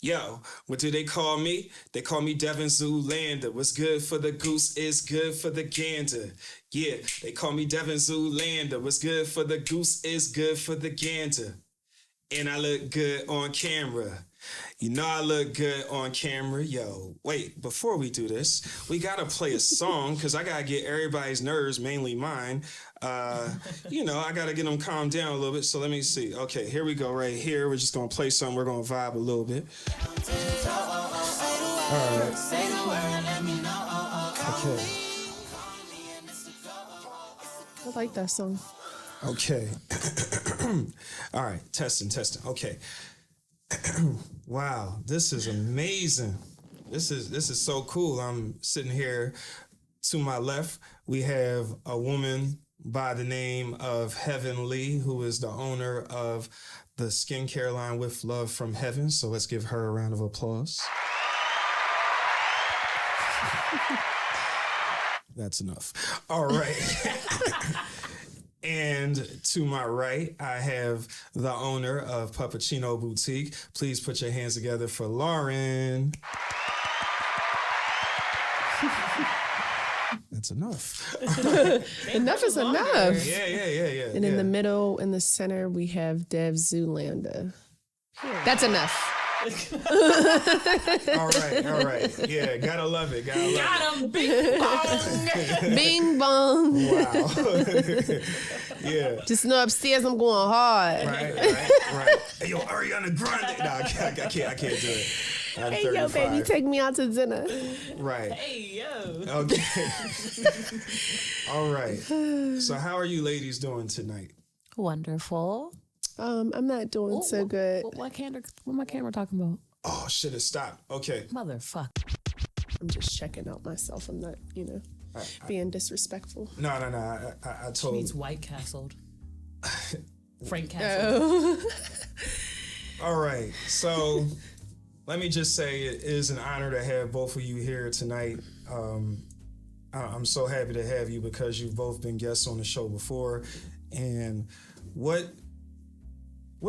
Yo, what do they call me? They call me Devin Zoolander. What's good for the goose is good for the gander. Yeah, they call me Devin Zoolander. What's good for the goose is good for the gander. And I look good on camera. You know I look good on camera. Yo, wait, before we do this, we gotta play a song because I gotta get everybody's nerves, mainly mine. I gotta get them calmed down a little bit. So let me see. Okay, here we go right here. We're just gonna play something. We're gonna vibe a little bit. All right. Okay. I like that song. Okay. All right. Testing. Okay. Wow, this is amazing. This is so cool. I'm sitting here. To my left, we have a woman by the name of Heaven Lee, who is the owner of the skincare line With Love from Heaven. So let's give her a round of applause. That's enough. All right. And to my right, I have the owner of Puppuccino Boutique. Please put your hands together for Lauren. That's enough. Enough is enough. Yeah. And in the middle, in the center, we have Dev Zoolander. That's enough. All right. Yeah, gotta love it. Got him, bing bong. Bing bong. Wow. Yeah. Just know upstairs I'm going hard. Right. Hey, yo, Ariana Grande. No, I can't do it. I'm Hey, 35. yo, baby, take me out to dinner. Right. Hey, yo. Okay. All right. So how are you ladies doing tonight? Wonderful. I'm not doing so good. What my camera talking about? Oh, shit, it stopped. Okay. Motherfucker. I'm just checking out myself. I'm not, being disrespectful. No. I She told means White Castled. Frank Castle. Oh. All right. So let me just say it is an honor to have both of you here tonight. I'm so happy to have you because you've both been guests on the show before. And what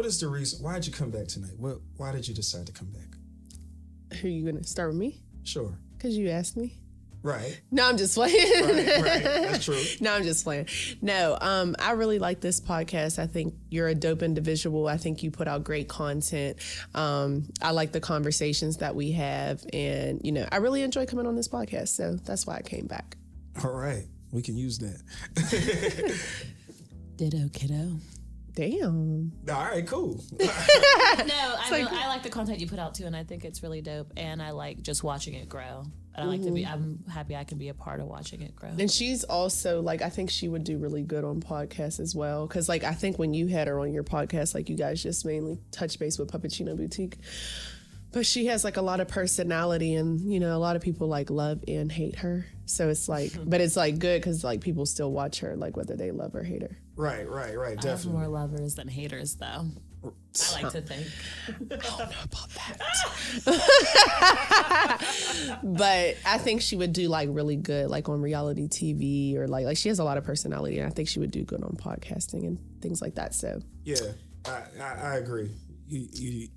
is the reason? Why did you come back tonight? Why did you decide to come back? Are you going to start with me? Sure. Because you asked me. Right. No, I'm just playing. Right. That's true. No, I'm just playing. No, I really like this podcast. I think you're a dope individual. I think you put out great content. I like the conversations that we have. And, I really enjoy coming on this podcast. So that's why I came back. All right. We can use that. Ditto, kiddo. Damn. All right, cool. No, I like the content you put out too, and I think it's really dope. And I like just watching it grow. And I'm happy I can be a part of watching it grow. And she's also I think she would do really good on podcasts as well. Cause I think when you had her on your podcast, you guys just mainly touch base with Puppuccino Boutique. But she has a lot of personality and, a lot of people love and hate her. So it's but it's good because people still watch her, whether they love or hate her. Right. I Definitely. have more lovers than haters, though. I like to think. I don't know about that. But I think she would do really good on reality TV or she has a lot of personality and I think she would do good on podcasting and things like that. So yeah, I agree. You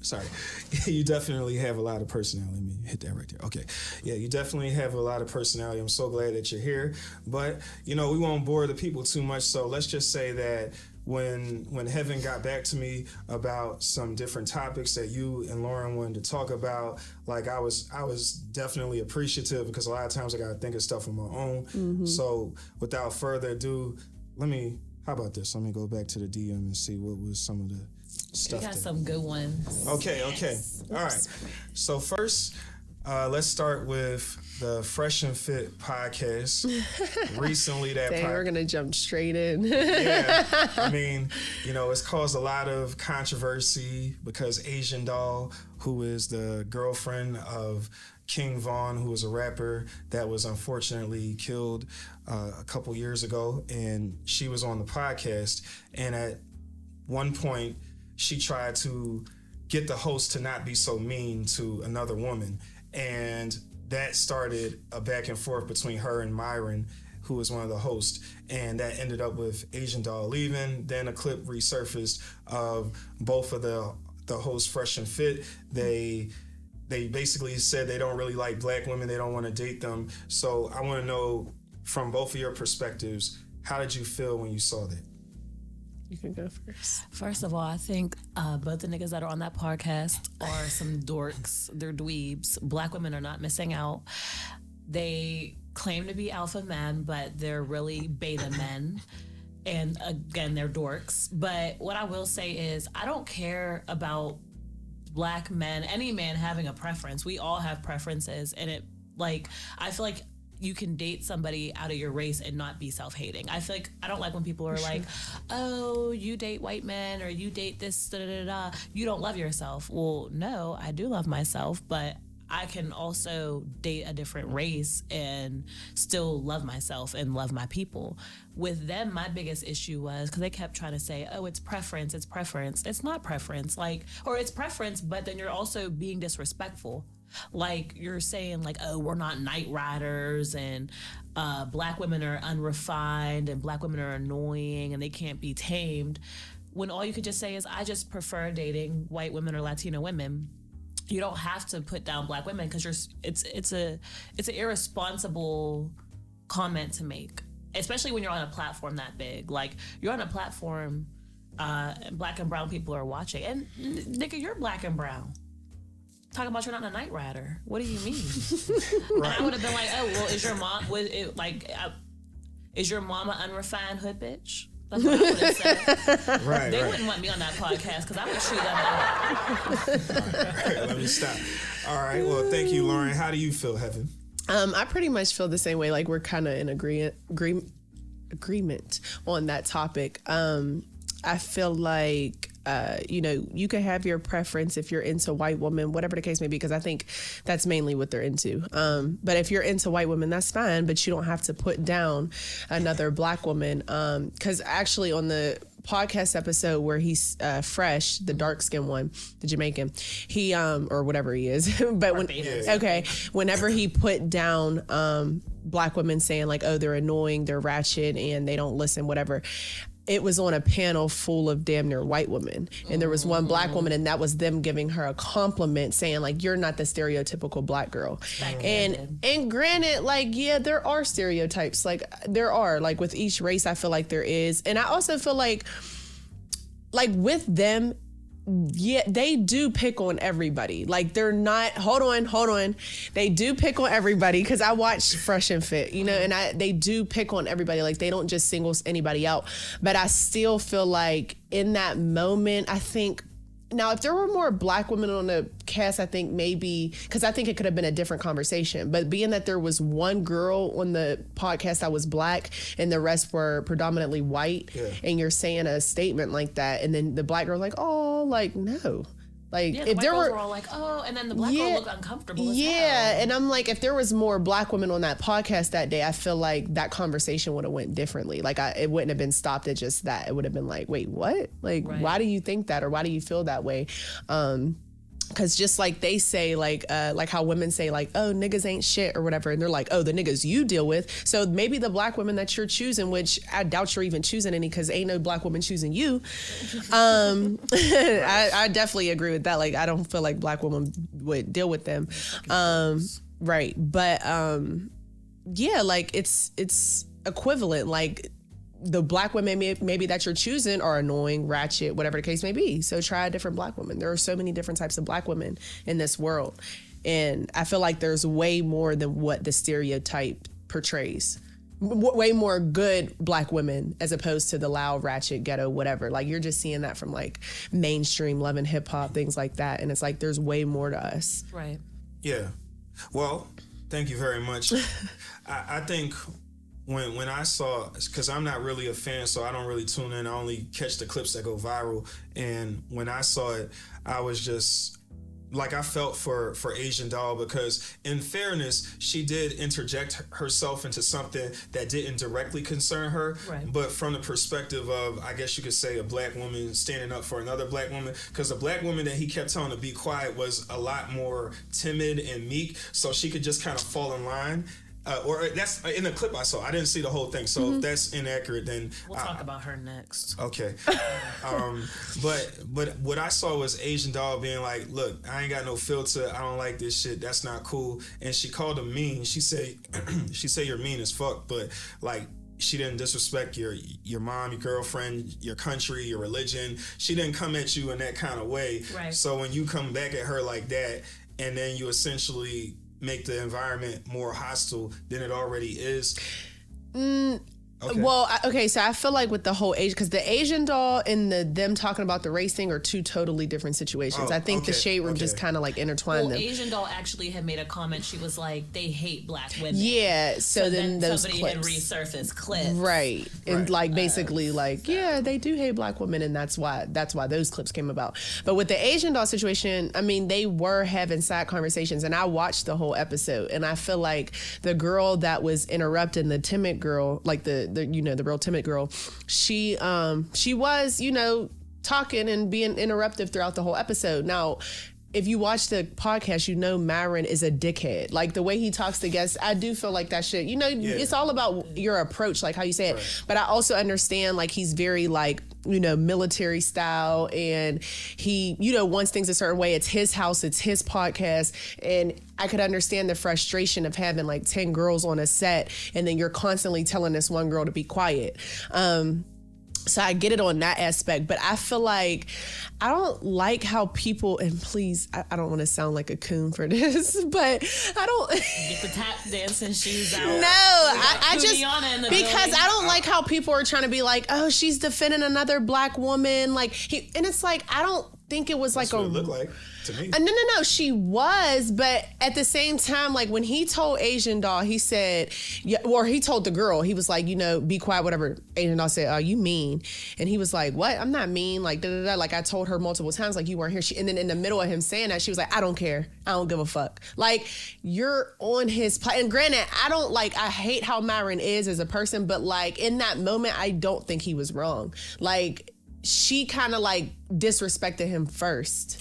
sorry. You definitely have a lot of personality. Let me hit that right there. Okay. Yeah, you definitely have a lot of personality. I'm so glad that you're here. But, we won't bore the people too much. So let's just say that when Heaven got back to me about some different topics that you and Lauren wanted to talk about, I was definitely appreciative because a lot of times I got to think of stuff on my own. Mm-hmm. So without further ado, how about this? Let me go back to the DM and see what was some of the stuff. We got some good ones. Okay. All right. So first, let's start with the Fresh and Fit podcast. Recently, we're gonna jump straight in. Yeah, it's caused a lot of controversy because Asian Doll, who is the girlfriend of King Von, who was a rapper that was unfortunately killed a couple years ago, and she was on the podcast, and at one point she tried to get the host to not be so mean to another woman, and that started a back and forth between her and Myron, who was one of the hosts, and that ended up with Asian Doll leaving. Then a clip resurfaced of both of the the host Fresh and Fit, they basically said they don't really like black women. They don't want to date them. So I want to know from both of your perspectives, how did you feel when you saw that? You can go first. First of all, I think both the niggas that are on that podcast are some dorks. They're dweebs. Black women are not missing out. They claim to be alpha men, but they're really beta men. And again, they're dorks. But what I will say is I don't care about black men, any man having a preference. We all have preferences. And I feel like you can date somebody out of your race and not be self-hating. I feel like I don't like when people are like, oh, you date white men or you date this, da-da-da-da. You don't love yourself. Well, no, I do love myself, but I can also date a different race and still love myself and love my people. With them, my biggest issue was because they kept trying to say, oh, it's preference, it's preference. It's not preference. Or it's preference, but then you're also being disrespectful. Like you're saying like, oh, we're not night riders and black women are unrefined and black women are annoying and they can't be tamed. When all you could just say is, I just prefer dating white women or Latino women. You don't have to put down black women because it's an irresponsible comment to make, especially when you're on a platform that big. Like you're on a platform and black and brown people are watching. And nigga, you're black and brown. Talking about you're not a night rider. What do you mean? Right. And I would have been like, oh, well, is your mama unrefined hood bitch? That's what I would have said. Right, they wouldn't want me on that podcast because I would chew them out. All right, let me stop. All right, well, thank you, Lauren. How do you feel, Heaven? I pretty much feel the same way. Like we're kind of in agreement on that topic. I feel like you can have your preference if you're into white women, whatever the case may be, because I think that's mainly what they're into. But if you're into white women, that's fine, but you don't have to put down another black woman. Because actually on the podcast episode where he's Fresh, the dark skinned one, the Jamaican, he or whatever he is, but whenever he put down black women saying like, oh, they're annoying, they're ratchet, and they don't listen, whatever. It was on a panel full of damn near white women. And there was one black woman, and that was them giving her a compliment saying like, you're not the stereotypical black girl. And granted, like, yeah, there are stereotypes. Like there are, like with each race, I feel like there is. And I also feel like with them, yeah, they do pick on everybody. Like they're not, hold on. They do pick on everybody because I watch Fresh and Fit, and they do pick on everybody. Like they don't just single anybody out. But I still feel like in that moment, I think, now if there were more black women on the cast, I think maybe, because I think it could have been a different conversation. But being that there was one girl on the podcast that was black and the rest were predominantly white, and you're saying a statement like that, and then the black girl like, oh, like no. Like if there were all like, oh, and then the black girl looked uncomfortable as hell. And I'm like, if there was more black women on that podcast that day, I feel like that conversation would have went differently. Like it wouldn't have been stopped at just that. It would have been like, wait, what? Like, why do you think that, or why do you feel that way? Because just like they say, like how women say, like, oh, niggas ain't shit or whatever. And they're like, oh, the niggas you deal with. So maybe the black women that you're choosing, which I doubt you're even choosing any because ain't no black woman choosing you. I definitely agree with that. Like, I don't feel like black women would deal with them. Right. But yeah, like it's equivalent. Like, the black women maybe that you're choosing are annoying, ratchet, whatever the case may be. So try a different black woman. There are so many different types of black women in this world. And I feel like there's way more than what the stereotype portrays. Way more good black women as opposed to the loud, ratchet, ghetto, whatever. Like you're just seeing that from like mainstream Love and Hip Hop, things like that. And it's like there's way more to us. Right. Yeah. Well, thank you very much. I think when I saw, because I'm not really a fan, so I don't really tune in. I only catch the clips that go viral. And when I saw it, I was just like, I felt for Asian Doll, because in fairness, she did interject herself into something that didn't directly concern her, but from the perspective of, I guess you could say, a black woman standing up for another black woman, because the black woman that he kept telling to be quiet was a lot more timid and meek, so she could just kind of fall in line. or that's in the clip I saw. I didn't see the whole thing, so if that's inaccurate, then we'll talk about her next. Okay. But what I saw was Asian Doll being like, "Look, I ain't got no filter. I don't like this shit. That's not cool." And she called him mean. She said, "You're mean as fuck," but like. She didn't disrespect your mom, your girlfriend, your country, your religion. She didn't come at you in that kind of way. Right. So when you come back at her like that, and then you essentially make the environment more hostile than it already is. Okay. Well, okay, so I feel like with the whole Asian, because the Asian Doll and them talking about the race thing are two totally different situations. I think the Shade Room just kind of like intertwined them. Asian Doll actually had made a comment. She was like, they hate black women. Yeah, so then those somebody clips. had resurfaced clips. Right. And like basically like, yeah, they do hate black women, and that's why those clips came about. But with the Asian Doll situation, I mean, they were having side conversations, and I watched the whole episode, and I feel like the girl that was interrupting, the timid girl, like the real timid girl, she was, talking and being interruptive throughout the whole episode. Now, if you watch the podcast, Myron is a dickhead. Like the way he talks to guests, I do feel like that shit. It's all about your approach, like how you say it. Right. But I also understand like he's very like, military style, and he, wants things a certain way. It's his house, it's his podcast. And I could understand the frustration of having like 10 girls on a set, and then you're constantly telling this one girl to be quiet. So I get it on that aspect, but I feel like I don't like how people, and please, I don't want to sound like a coon for this, but I don't. Get the tap dancing shoes out. No, I just, because I don't like how people are trying to be like, oh, she's defending another black woman. Like, and it's like, I don't think it was like That's what it looked like to me. No, she was, but at the same time, like when he told Asian Doll, he said, or he told the girl, he was like, be quiet, whatever. Asian Doll said, "Oh, you mean?" And he was like, "What? I'm not mean." Like, like I told her multiple times, like you weren't here. And then in the middle of him saying that, she was like, "I don't care. I don't give a fuck." Like you're on his and granted, I hate how Myron is as a person, but like in that moment, I don't think he was wrong. Like she kind of like disrespected him first.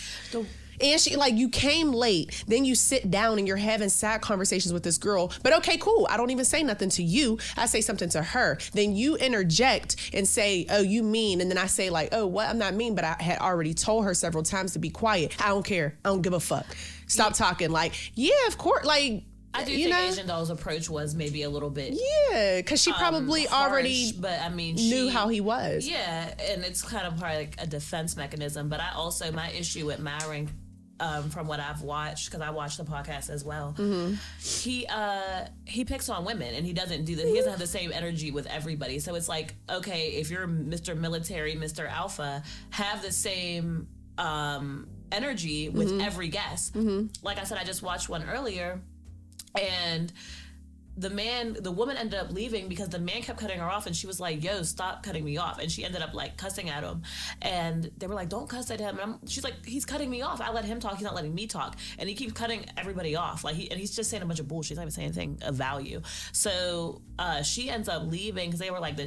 And she, like, you came late, then you sit down and you're having sad conversations with this girl. But okay, cool. I don't even say nothing to you. I say something to her. Then you interject and say, "Oh, you mean?" And then I say like, "Oh, what? I'm not mean." But I had already told her several times to be quiet. I don't care. I don't give a fuck. Stop talking. Like, yeah, of course. Like, I do think Asian Doll's approach was maybe a little bit. Yeah, because she probably harsh, already but I mean, knew how he was. Yeah, and it's kind of probably like a defense mechanism. But my issue with Myron, from what I've watched, because I watched the podcast as well, he picks on women, and he doesn't do that. He doesn't have the same energy with everybody. So it's like, okay, if you're Mr. Military, Mr. Alpha, have the same energy with every guest. Like I said, I just watched one earlier, and the woman ended up leaving because the man kept cutting her off, and she was like, "Yo, stop cutting me off." And she ended up like cussing at him, and they were like, "Don't cuss at him." And she's like, "He's cutting me off. I let him talk. He's not letting me talk." And he keeps cutting everybody off. Like he's just saying a bunch of bullshit. He's not even saying anything of value. So she ends up leaving because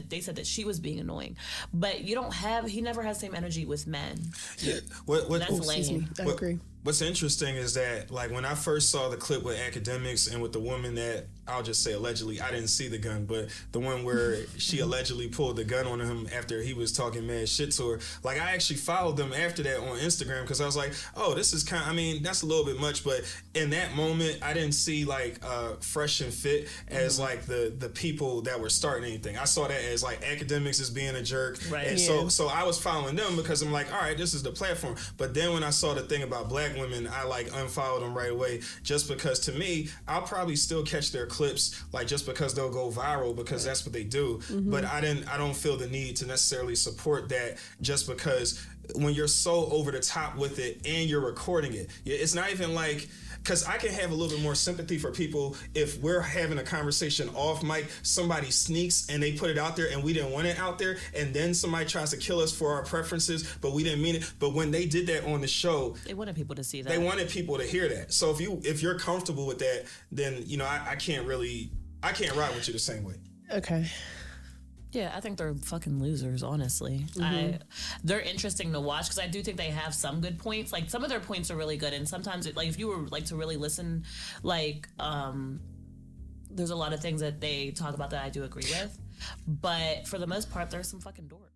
they said that she was being annoying. But he never has the same energy with men. Yeah. That's lame. I agree. What's interesting is that, like, when I first saw the clip with Academics and with the woman that, I'll just say allegedly, I didn't see the gun, but the one where she allegedly pulled the gun on him after he was talking mad shit to her, like, I actually followed them after that on Instagram because I was like, oh, this is that's a little bit much, but in that moment, I didn't see, like, Fresh and Fit as, like, the people that were starting anything. I saw that as, like, Academics as being a jerk. Right. And so I was following them because I'm like, all right, this is the platform. But then when I saw the thing about black women, I like unfollowed them right away just because to me, I'll probably still catch their clips like just because they'll go viral because that's what they do. But I don't feel the need to necessarily support that just because when you're so over the top with it and you're recording it, it's not even like, because I can have a little bit more sympathy for people if we're having a conversation off mic, somebody sneaks and they put it out there and we didn't want it out there, and then somebody tries to kill us for our preferences, but we didn't mean it. But when they did that on the show, they wanted people to see that. They wanted people to hear that. So if you're comfortable with that, then I can't ride with you the same way. Okay. Yeah, I think they're fucking losers, honestly. They're interesting to watch because I do think they have some good points. Like, some of their points are really good, and sometimes, if you were, like, to really listen, like there's a lot of things that they talk about that I do agree with. But for the most part, there's some fucking dorks.